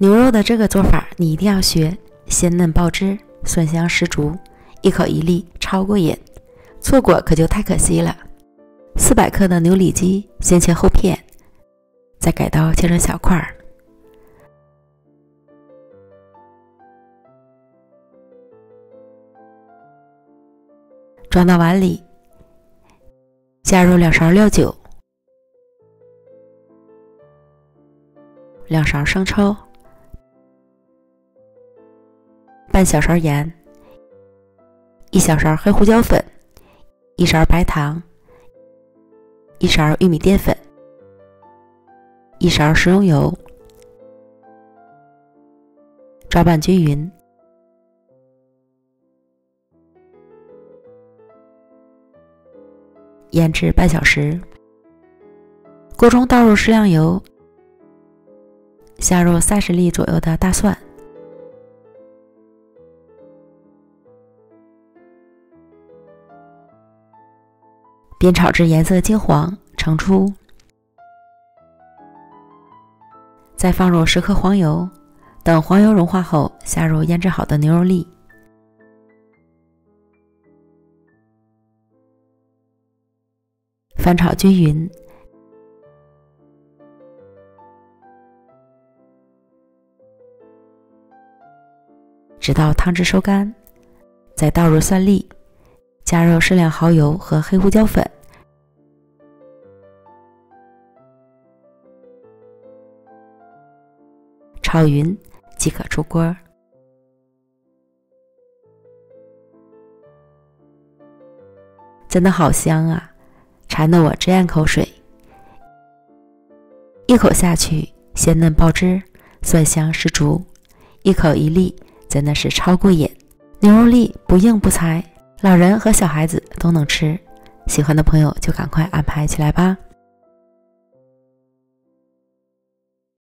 牛肉的这个做法你一定要学，鲜嫩爆汁，蒜香十足，一口一粒，超过瘾，错过可就太可惜了。400克的牛里脊先切厚片，再改刀切成小块儿，装到碗里，加入2勺料酒、2勺生抽、半小勺盐、1小勺黑胡椒粉、1勺白糖、1勺玉米淀粉、1勺食用油，抓拌均匀。腌制半小时，锅中倒入适量油，下入30粒左右的大蒜，煸炒至颜色金黄，盛出。再放入10克黄油，等黄油融化后，下入腌制好的牛肉粒，翻炒均匀，直到汤汁收干，再倒入蒜粒，加入适量蚝油和黑胡椒粉，炒匀即可出锅。真的好香啊，馋得我直咽口水。一口下去，鲜嫩爆汁，蒜香十足，一口一粒，真的是超过瘾。牛肉粒不硬不柴，老人和小孩子都能吃，喜欢的朋友就赶快安排起来吧。